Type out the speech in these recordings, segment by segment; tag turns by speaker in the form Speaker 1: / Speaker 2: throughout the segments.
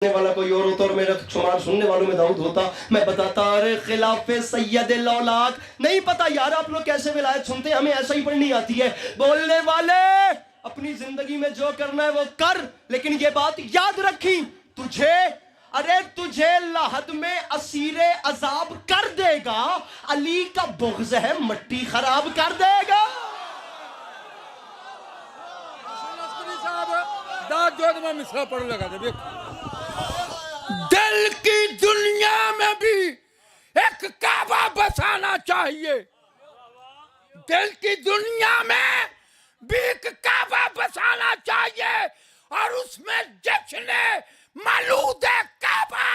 Speaker 1: वाला कोई और होता और मेरा शुमार सुनने वालों में दाऊद होता, मैं बताता अरे खिलाफ सैयद लौलाक। नहीं पता यार आप लोग कैसे विलायत सुनते हैं, हमें ऐसा ही पढ़नी आती है। बोलने वाले अपनी जिंदगी में जो करना है वो कर, लेकिन ये बात याद रखी तुझे लाहद में असीरे अजाब कर देगा, अली का बुग़्ज़ है मट्टी खराब कर देगा।
Speaker 2: मिसरा पढ़ लगा दिल की दुनिया में भी एक काबा बसाना चाहिए, दिल की दुनिया में भी एक काबा बसाना चाहिए और उसमें जश्न मौलूद काबा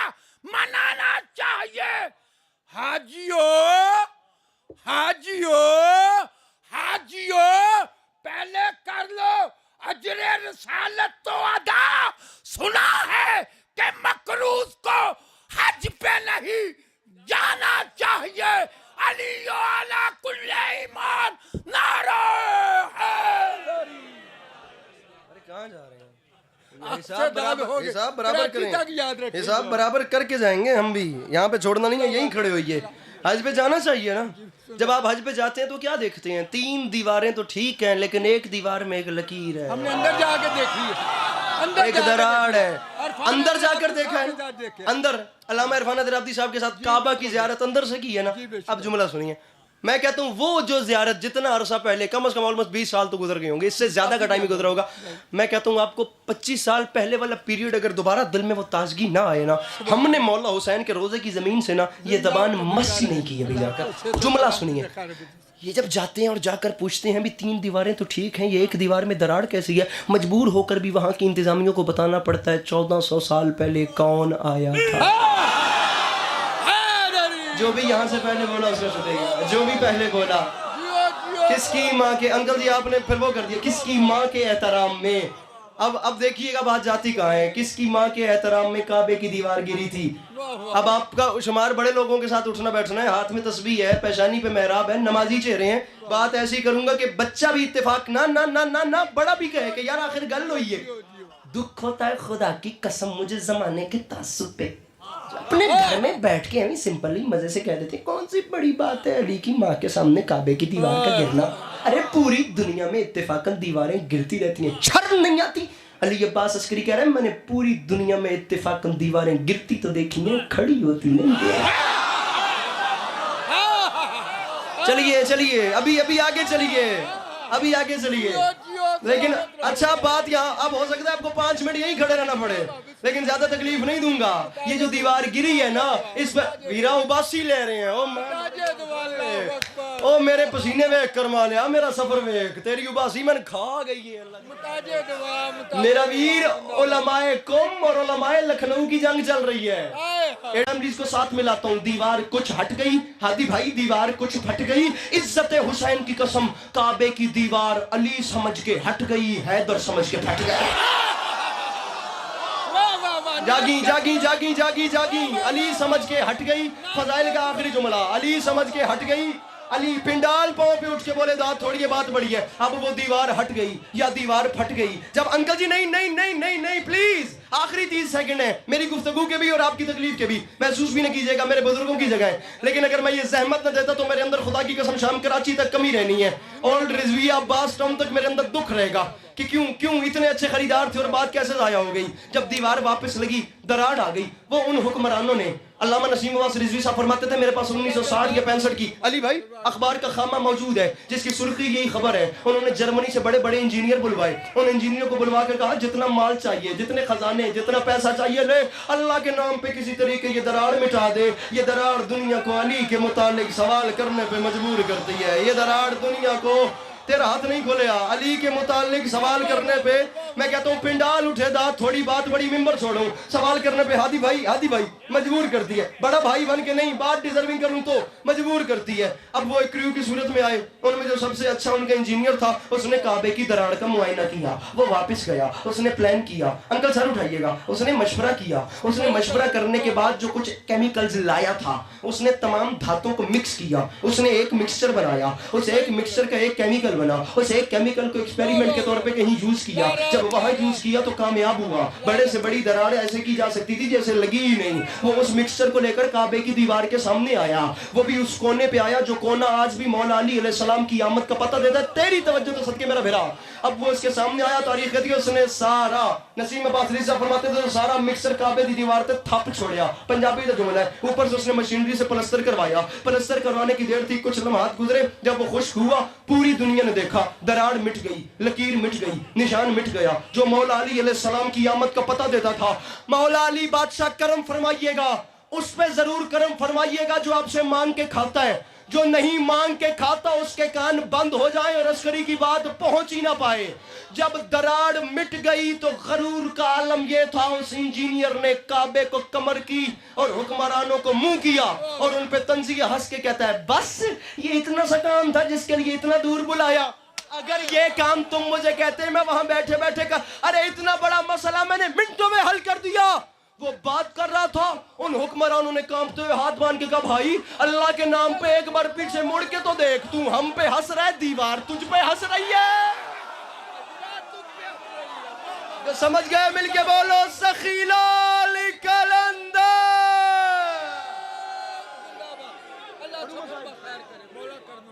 Speaker 2: मनाना चाहिए। हाजियों हाजियों हाजियों पहले कर लो अजरे रसालत तो अदा। सुना है कि मकरूज को हज पे नहीं जाना चाहिए। अली अला कुल्ले ईमान नारा हैदरी।
Speaker 1: अरे कहाँ जा रहे हैं? हिसाब बराबर करें, हिसाब बराबर करके जाएंगे हम भी, यहाँ पे छोड़ना नहीं है, यहीं खड़े होइए। हज पे जाना चाहिए ना। जब आप हज पे जाते हैं तो क्या देखते हैं? 3 दीवारें तो ठीक हैं, लेकिन एक दीवार में एक लकीर है।
Speaker 2: हमने अंदर जाके देखी है,
Speaker 1: एक दरार है, अंदर जाकर देखा है। अंदर अल्लामा इरफान दराबती साहब के साथ काबा की ज़ियारत अंदर से की है ना। अब जुमला सुनिए, मैं कहता हूँ वो जो ज़ियारत जितना अरसा पहले, कम से कम ऑलमोस्ट 20 साल तो गुजर गए होंगे, इससे ज़्यादा का टाइम ही गुजरा होगा। मैं कहता हूँ आपको 25 साल पहले वाला पीरियड अगर दोबारा दिल में वो ताजगी ना आए ना, हमने मौला हुसैन के रोज़े की ज़मीन से ना ये ज़बान मस्सी नहीं की अभी जाकर। जुमला सुनिए, ये जब जाते हैं और जाकर पूछते हैं भी 3 दीवारें तो ठीक हैं, ये एक दीवार में दरार कैसी है, मजबूर होकर भी वहाँ की इंतज़ामियों को बताना पड़ता है 1400 साल पहले कौन आया था। जो भी यहाँ से पहले बोला उसका छुटेगा, जो भी पहले बोला। किसकी माँ के, अंकल जी आपने फिर वो कर दिया, किसकी माँ के एहतराम में। अब देखिएगा बात जाती कहाँ है। किसकी माँ के एहतराम में काबे की दीवार गिरी थी। अब आपका शुमार बड़े लोगों के साथ उठना बैठना है, हाथ में तस्बीह है, पेशानी पे मेहराब है, नमाजी चेहरे हैं। बात ऐसी करूंगा कि बच्चा भी इत्तेफाक ना ना ना ना ना बड़ा भी कहे कि यार आखिर गल हुई है। दुख होता है खुदा की कसम मुझे जमाने के तासुब पे। अपने घर में बैठ के हमें सिंपली मजे से कह देते कौन सी बड़ी बात है अली की माँ के सामने काबे की दीवार का गिरना। अरे पूरी दुनिया में इत्तेफाकन दीवारें गिरती रहती हैं, शर्म नहीं आती? अली अब्बास अस्करी कह रहे हैं मैंने पूरी दुनिया में इत्तेफाकन दीवारें गिरती तो देखी हैं, खड़ी होती नहीं। चलिए चलिए अभी आगे चलिए, अभी आगे चलिए। लेकिन अच्छा बात यहाँ अब हो सकता है आपको 5 मिनट यहीं खड़े रहना पड़े, लेकिन ज्यादा तकलीफ नहीं दूंगा। ये जो दीवार गिरी है ना, इस पर वीरा उबासी ले रहे हैं। ओ मेरे पसीने वेख कर मालिया, मेरा सफर वेख, तेरी उबासी मैंने खा गई है। मेरा वीर उलमाए कुम और उलमाए लखनऊ की जंग चल रही है। एडम को साथ मिलाता हूँ। दीवार कुछ हट गई, हादी भाई दीवार कुछ फट गई, इज्जत हुसैन की कसम काबे की दीवार अली समझ के हट गई, हैदर समझ के फट गया। जागी जागी जागी जागी जागी, अली समझ के हट गई। फजाइल का आखिरी जुमला, अली समझ के हट गई। अली पिंडाल पांव पे उठ के बोले दांत थोड़ी ये बात बड़ी है। अब वो दीवार हट गई या दीवार फट गई। जब अंकल जी नहीं नहीं नहीं नहीं नहीं प्लीज आखिरी 30 सेकंड है मेरी गुफ्तगू के भी और आपकी तकलीफ के भी, महसूस भी न कीजिएगा, मेरे बुजुर्गों की जगह है। लेकिन अगर मैं ये जहमत न देता तो मेरे अंदर खुदा की कसम शाम कराची तक कमी रहनी है, ओल्ड रिजविया बास टाउन तक मेरे अंदर दुख रहेगा कि क्यों इतने अच्छे खरीदार थे और बात कैसे जाया हो गई। जब दीवार वापस लगी, दरार आ गई, वो उन हुक्मरानों ने, अल्लामा नसीम वास रिजवी साहब फरमाते थे मेरे पास 1960 या 65 की अली भाई अखबार का खामा मौजूद है जिसकी सुर्खी यही खबर है। उन्होंने जर्मनी से बड़े बड़े इंजीनियर बुलवाए, उन इंजीनियरों को बुलवा कर कहा जितना माल चाहिए, जितने खजाने, जितना पैसा चाहिए ले, अल्लाह के नाम पे किसी तरीके ये दरार मिटा दे। ये दरार दुनिया को अली के मुतालिक सवाल करने पे मजबूर करती है। ये दरार दुनिया को, तेरा हाथ नहीं खोले अली के मुतालिक सवाल करने पे। मैं कहता हूँ पिंडाल उठे दांत थोड़ी बात बड़ी, मिंबर छोड़ो, सवाल करने पे हादी भाई मजबूर करती है। बड़ा भाई बन के नहीं, बात डिजर्विंग करूँ तो मजबूर करती है। अब वो एक क्रू की सूरत में आए, उनमें जो सबसे अच्छा उनका इंजीनियर था उसने काबे की दरार का मुआयना किया। वो वापस गया, उसने प्लान किया, अंकल सर उठाइएगा, उसने मशवरा किया। उसने मशवरा करने के बाद जो कुछ केमिकल्स लाया था, उसने तमाम धातुओं को मिक्स किया, उसने एक मिक्सचर बनाया। उस एक मिक्सचर का एक केमिकल केमिकल बना, उस एक केमिकल को एक्सपेरिमेंट के तौर पे कहीं यूज किया, जब वहां यूज किया तो कामयाब हुआ, बड़े से बड़ी दरार ऐसे की जा सकती थी जैसे लगी ही नहीं। वो उस मिक्सचर को लेकर काबे की दीवार के सामने आया, वो भी उस कोने पे आया जो कोना आज भी मौला अली अलैहिस्सलाम की आमद का पता देता है। तेरी तवज्जो तो सदके मेरा भेरा। अब वो उसके सामने आया, तारीख कहती है उसने सारा, नसीम अब्बास अली साहब फरमाते थे, सारा मिक्सर काबे की दीवार पे थप छोड़िया, पंजाबी का जुमला है। ऊपर से उसने मशीनरी से प्लस्तर करवाया, प्लस्तर करवाने की देर थी, कुछ लम्हात गुजरे, जब वो खुश हुआ पूरी दुनिया ने देखा, दरार मिट गई, लकीर मिट गई, निशान मिट गया जो मौला अली अलैहिस्सलाम की आमद का पता देता था। मौला अली बादशाह करम फरमाइएगा, उस पे जरूर करम फरमाइएगा जो आपसे मांग के खाता है, जो नहीं मांग के खाता उसके कान बंद हो जाए और अस्करी की बात पहुंच ही ना पाए। जब दरार मिट गई तो गरूर का आलम यह था, उस इंजीनियर ने काबे को कमर की और हुक्मरानों को मुंह किया और उन पे तंजीह हंस के कहता है, बस ये इतना सा काम था जिसके लिए इतना दूर बुलाया। अगर ये काम तुम मुझे कहते मैं वहां बैठे बैठे का, अरे इतना बड़ा मसला मैंने मिनटों में हल कर दिया। वो बात कर रहा था, उन हुक्मरानों ने कांपते हुए हाथ बांध के कहा, भाई अल्लाह के नाम पे एक बार पीछे मुड़ के तो देख, तू हम पे हंस रहा है, दीवार तुझ पे हंस रही है। तो समझ गए? मिलके बोलो सखी लाल कलंदर।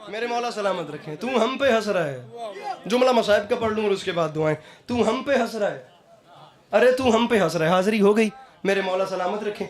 Speaker 1: मेरे मौला सलामत रखें। तू हम पे हंस रहा है, जुमला मसाइब का पढ़ लूं और उसके बाद दुआएं। तू हम पे हंस रहा है, अरे तू हम पे हंस रहा है, हाजिरी हो गई, मेरे मौला सलामत रखें।